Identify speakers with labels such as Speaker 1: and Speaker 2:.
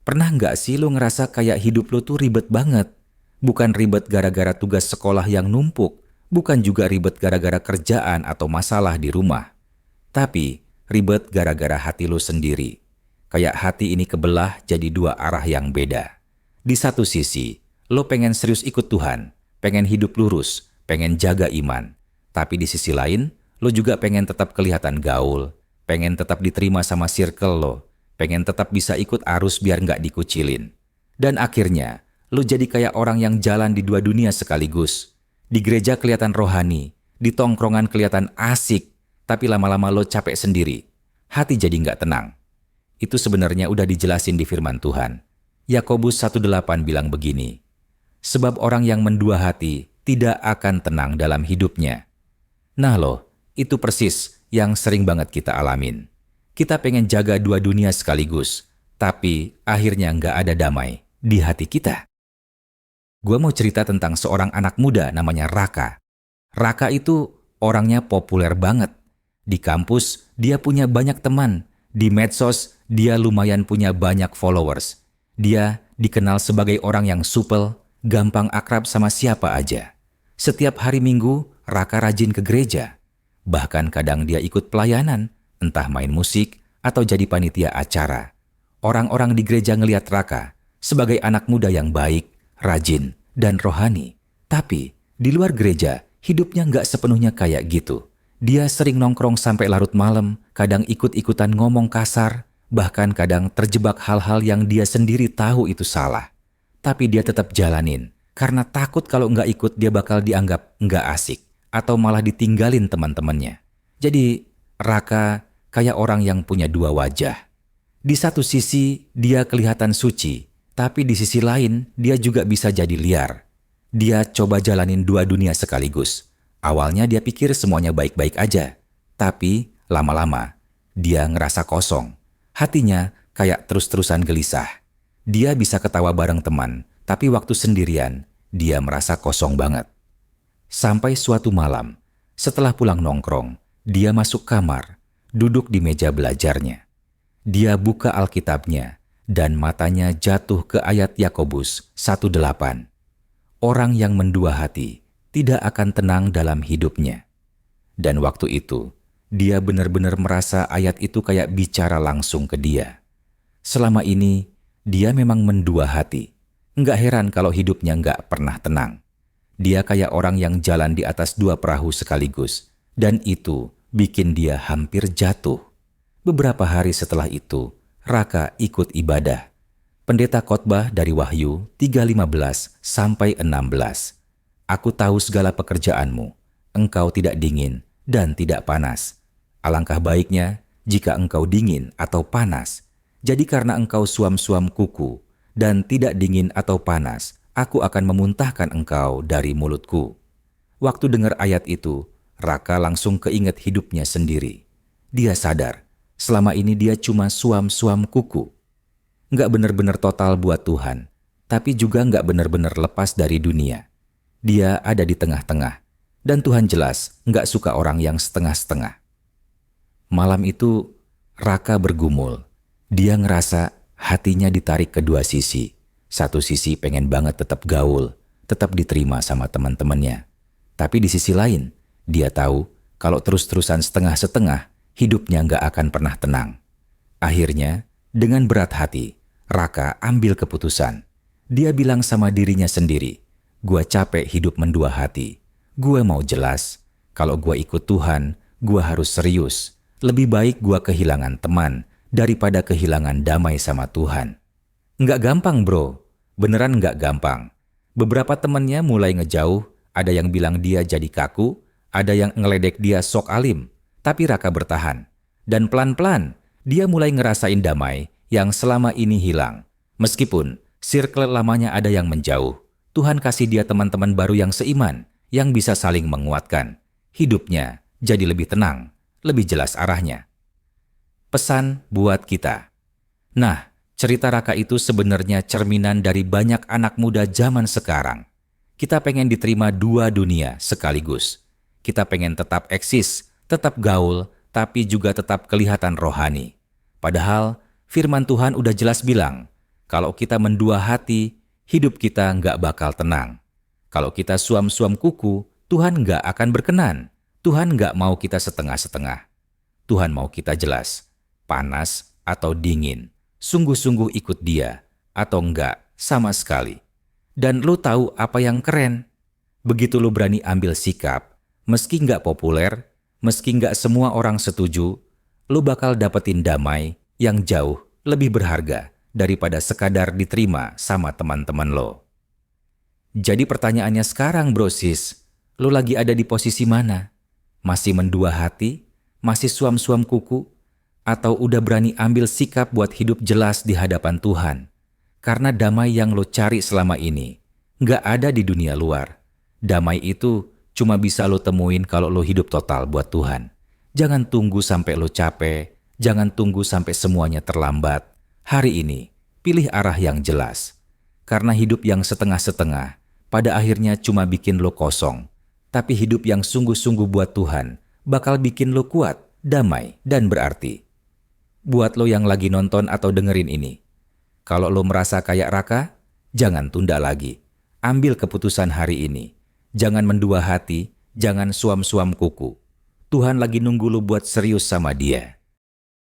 Speaker 1: Pernah nggak sih lo ngerasa kayak hidup lo tuh ribet banget? Bukan ribet gara-gara tugas sekolah yang numpuk, bukan juga ribet gara-gara kerjaan atau masalah di rumah. Tapi ribet gara-gara hati lo sendiri. Kayak hati ini kebelah jadi dua arah yang beda. Di satu sisi, lo pengen serius ikut Tuhan, pengen hidup lurus, pengen jaga iman. Tapi di sisi lain, lo juga pengen tetap kelihatan gaul, pengen tetap diterima sama circle lo, pengen tetap bisa ikut arus biar nggak dikucilin. Dan akhirnya, lo jadi kayak orang yang jalan di dua dunia sekaligus. Di gereja kelihatan rohani, di tongkrongan kelihatan asik, tapi lama-lama lo capek sendiri. Hati jadi nggak tenang. Itu sebenarnya udah dijelasin di firman Tuhan. Yakobus 1:8 bilang begini, sebab orang yang mendua hati tidak akan tenang dalam hidupnya. Nah loh, itu persis yang sering banget kita alamin. Kita pengen jaga dua dunia sekaligus, tapi akhirnya nggak ada damai di hati kita. Gua mau cerita tentang seorang anak muda namanya Raka. Raka itu orangnya populer banget. Di kampus, dia punya banyak teman. Di medsos, dia lumayan punya banyak followers. Dia dikenal sebagai orang yang supel, gampang akrab sama siapa aja. Setiap hari Minggu, Raka rajin ke gereja. Bahkan kadang dia ikut pelayanan, entah main musik atau jadi panitia acara. Orang-orang di gereja ngelihat Raka sebagai anak muda yang baik, rajin, dan rohani. Tapi di luar gereja, hidupnya nggak sepenuhnya kayak gitu. Dia sering nongkrong sampai larut malam, kadang ikut-ikutan ngomong kasar, bahkan kadang terjebak hal-hal yang dia sendiri tahu itu salah. Tapi dia tetap jalanin, karena takut kalau nggak ikut dia bakal dianggap nggak asik, atau malah ditinggalin teman-temannya. Jadi, Raka kayak orang yang punya dua wajah. Di satu sisi, dia kelihatan suci, tapi di sisi lain, dia juga bisa jadi liar. Dia coba jalanin dua dunia sekaligus. Awalnya dia pikir semuanya baik-baik aja, tapi lama-lama dia ngerasa kosong. Hatinya kayak terus-terusan gelisah. Dia bisa ketawa bareng teman, tapi waktu sendirian, dia merasa kosong banget. Sampai suatu malam, setelah pulang nongkrong, dia masuk kamar, duduk di meja belajarnya. Dia buka Alkitabnya, dan matanya jatuh ke ayat Yakobus 1:8. Orang yang mendua hati tidak akan tenang dalam hidupnya. Dan waktu itu, dia benar-benar merasa ayat itu kayak bicara langsung ke dia. Selama ini, dia memang mendua hati. Nggak heran kalau hidupnya nggak pernah tenang. Dia kayak orang yang jalan di atas dua perahu sekaligus, dan itu bikin dia hampir jatuh. Beberapa hari setelah itu, Raka ikut ibadah. Pendeta khotbah dari Wahyu 3:15-16. Aku tahu segala pekerjaanmu, engkau tidak dingin dan tidak panas. Alangkah baiknya jika engkau dingin atau panas. Jadi karena engkau suam-suam kuku dan tidak dingin atau panas, aku akan memuntahkan engkau dari mulutku. Waktu dengar ayat itu, Raka langsung keinget hidupnya sendiri. Dia sadar, selama ini dia cuma suam-suam kuku. Nggak benar-benar total buat Tuhan, tapi juga nggak benar-benar lepas dari dunia. Dia ada di tengah-tengah, dan Tuhan jelas nggak suka orang yang setengah-setengah. Malam itu, Raka bergumul. Dia ngerasa hatinya ditarik ke dua sisi. Satu sisi pengen banget tetap gaul, tetap diterima sama teman-temannya. Tapi di sisi lain, dia tahu kalau terus-terusan setengah-setengah, hidupnya nggak akan pernah tenang. Akhirnya, dengan berat hati, Raka ambil keputusan. Dia bilang sama dirinya sendiri, gua capek hidup mendua hati. Gua mau jelas. Kalau gua ikut Tuhan, gua harus serius. Lebih baik gua kehilangan teman daripada kehilangan damai sama Tuhan. Nggak gampang bro. Beneran nggak gampang. Beberapa temannya mulai ngejauh. Ada yang bilang dia jadi kaku. Ada yang ngeledek dia sok alim. Tapi Raka bertahan. Dan pelan-pelan dia mulai ngerasain damai yang selama ini hilang. Meskipun circle lamanya ada yang menjauh. Tuhan kasih dia teman-teman baru yang seiman, yang bisa saling menguatkan. Hidupnya jadi lebih tenang, lebih jelas arahnya. Pesan buat kita. Nah, cerita Raka itu sebenarnya cerminan dari banyak anak muda zaman sekarang. Kita pengen diterima dua dunia sekaligus. Kita pengen tetap eksis, tetap gaul, tapi juga tetap kelihatan rohani. Padahal firman Tuhan udah jelas bilang, Kalau kita mendua hati, hidup kita nggak bakal tenang. Kalau kita suam-suam kuku, Tuhan nggak akan berkenan. Tuhan nggak mau kita setengah-setengah. Tuhan mau kita jelas, panas atau dingin, sungguh-sungguh ikut Dia, atau enggak sama sekali. Dan lo tahu apa yang keren? Begitu lo berani ambil sikap, meski nggak populer, meski nggak semua orang setuju, lo bakal dapetin damai yang jauh lebih berharga daripada sekadar diterima sama teman-teman lo. Jadi pertanyaannya sekarang, bro sis, lo lagi ada di posisi mana? Masih mendua hati? Masih suam-suam kuku? Atau udah berani ambil sikap buat hidup jelas di hadapan Tuhan? Karena damai yang lo cari selama ini nggak ada di dunia luar. Damai itu cuma bisa lo temuin kalau lo hidup total buat Tuhan. Jangan tunggu sampai lo capek, jangan tunggu sampai semuanya terlambat. Hari ini, pilih arah yang jelas. Karena hidup yang setengah-setengah pada akhirnya cuma bikin lo kosong. Tapi hidup yang sungguh-sungguh buat Tuhan bakal bikin lo kuat, damai, dan berarti. Buat lo yang lagi nonton atau dengerin ini, kalau lo merasa kayak Raka, jangan tunda lagi. Ambil keputusan hari ini. Jangan mendua hati, jangan suam-suam kuku. Tuhan lagi nunggu lo buat serius sama Dia.